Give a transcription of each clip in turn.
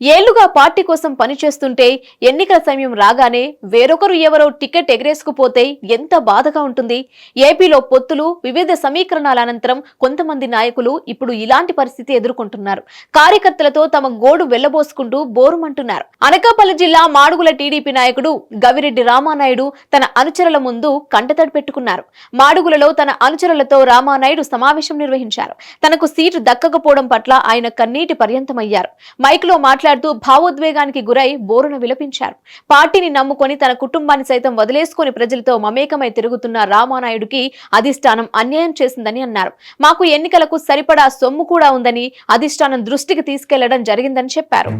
ఏళ్లుగా పార్టీ కోసం పనిచేస్తుంటే ఎన్నికల సమయం రాగానే వేరొకరు ఎవరో టికెట్ ఎగరేసుకుపోతే ఎంత బాధగా ఉంటుంది. ఏపీలో పొత్తులు వివిధ సమీకరణాల అనంతరం కొంతమంది నాయకులు ఇప్పుడు ఇలాంటి పరిస్థితి ఎదుర్కొంటున్నారు. కార్యకర్తలతో తమ గోడు వెళ్లబోసుకుంటూ బోరుమంటున్నారు. అనకాపల్లి జిల్లా మాడుగుల టీడీపీ నాయకుడు గవిరెడ్డి రామానాయుడు తన అనుచరుల ముందు కంటతడి పెట్టుకున్నారు. మాడుగులలో తన అనుచరులతో రామానాయుడు సమావేశం నిర్వహించారు. తనకు సీటు దక్కకపోవడం పట్ల ఆయన కన్నీటి పర్యంతమయ్యారు. మైక్లో మాట్లాడుతూ భావోద్వేగానికి గురై బోరున విలపించారు. పార్టీని నమ్ముకొని తన కుటుంబాన్ని సైతం వదిలేసుకుని ప్రజలతో మమేకమై తిరుగుతున్న రామానాయుడుకి అధిష్టానం అన్యాయం చేసిందని అన్నారు. మాకు ఎన్నికలకు సరిపడా సొమ్ము కూడా ఉందని అధిష్టానం దృష్టికి తీసుకెళ్లడం జరిగిందని చెప్పారు.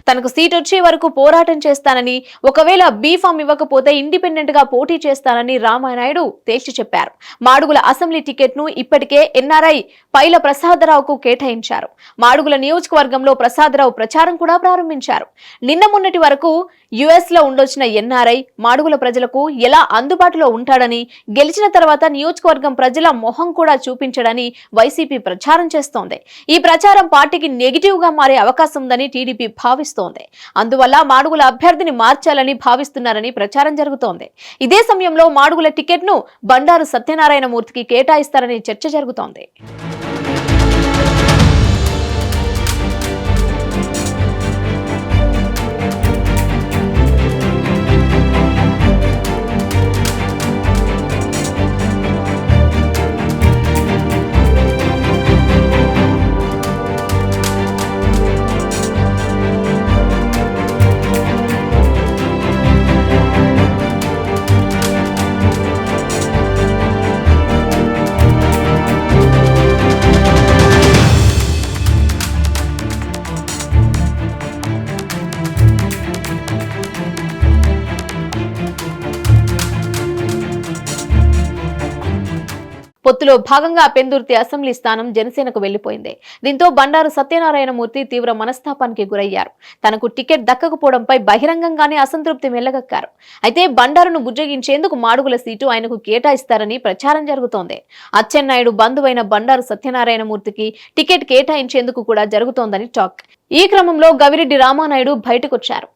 తనకు సీట్ వచ్చే వరకు పోరాటం చేస్తానని, ఒకవేళ బీఫామ్ ఇవ్వకపోతే ఇండిపెండెంట్ గా పోటీ చేస్తానని రామానాయుడు తేల్చి చెప్పారు. మాడుగుల అసెంబ్లీ టికెట్ ను ఇప్పటికే ఎన్ఆర్ఐ పైల ప్రసాదరావుకు కేటాయించారు. మాడుగుల నియోజకవర్గంలో ప్రసాదరావు ప్రచారం కూడా ప్రారంభించారు. నిన్న మొన్నటి వరకు యుఎస్ లో ఉండొచ్చిన ఎన్ఆర్ఐ మాడుగుల ప్రజలకు ఎలా అందుబాటులో ఉంటాడని, గెలిచిన తర్వాత నియోజకవర్గం ప్రజల మొహం కూడా చూపించడని వైసీపీ ప్రచారం చేస్తోంది. ఈ ప్రచారం పార్టీకి నెగిటివ్ గా మారే అవకాశం ఉందని టీడీపీ భావిస్తోంది. అందువల్ల మాడుగుల అభ్యర్థిని మార్చాలని భావిస్తున్నారని ప్రచారం జరుగుతోంది. ఇదే సమయంలో మాడుగుల టికెట్ ను బండారు సత్యనారాయణ మూర్తికి కేటాయిస్తారని చర్చ జరుగుతోంది. పొత్తులో భాగంగా పెందుర్తి అసెంబ్లీ స్థానం జనసేనకు వెళ్లిపోయింది. దీంతో బండారు సత్యనారాయణమూర్తి తీవ్ర మనస్తాపానికి గురయ్యారు. తనకు టికెట్ దక్కకపోవడంపై బహిరంగంగానే అసంతృప్తి మెల్లగక్కారు. అయితే బండారును బుజ్జగించేందుకు మాడుగుల సీటు ఆయనకు కేటాయిస్తారని ప్రచారం జరుగుతోంది. అచ్చెన్నాయుడు బంధువైన బండారు సత్యనారాయణమూర్తికి టికెట్ కేటాయించేందుకు కూడా జరుగుతోందని టాక్. ఈ క్రమంలో గవిరెడ్డి రామానాయుడు బయటకొచ్చారు.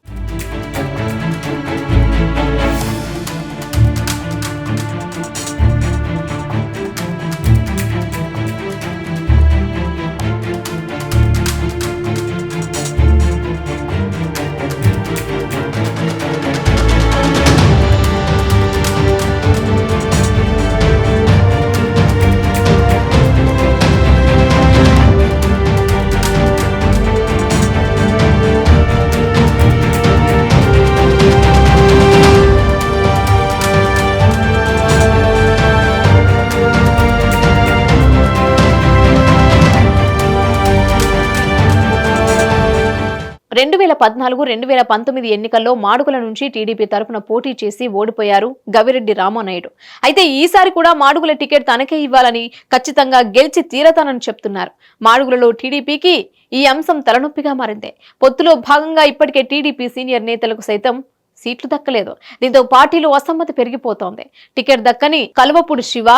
రెండు 2014-2019 ఎన్నికల్లో మాడుగుల నుంచి టీడీపీ తరపున పోటీ చేసి ఓడిపోయారు గవిరెడ్డి రామానాయుడు. అయితే ఈసారి కూడా మాడుగుల టికెట్ తనకే ఇవ్వాలని, ఖచ్చితంగా గెలిచి తీరతానని చెప్తున్నారు. మాడుగులలో టీడీపీకి ఈ అంశం తలనొప్పిగా మారింది. పొత్తులో భాగంగా ఇప్పటికే టీడీపీ సీనియర్ నేతలకు సైతం సీట్లు దక్కలేదు. దీంతో పార్టీలో అసమ్మతి పెరిగిపోతోంది. టికెట్ దక్కని కల్వపూడి శివ,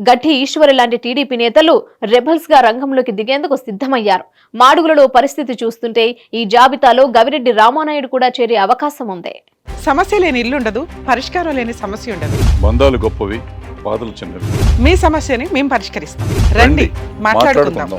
గడ్డి ఈశ్వరి లాంటి టీడీపీ నేతలు రెబల్స్ గా రంగంలోకి దిగేందుకు సిద్ధమయ్యారు. మాడుగులలో పరిస్థితి చూస్తుంటే ఈ జాబితాలో గవిరెడ్డి రామానాయుడు కూడా చేరే అవకాశం ఉంది. సమస్య లేని ఇల్లు ఉండదు, పరిష్కారం లేని సమస్య ఉండదు. బంధాలు గొప్పవి, బాధలు చిన్నవి. మీ సమస్యని మేము పరిష్కరిస్తాం. రండి మాట్లాడుకుందాం.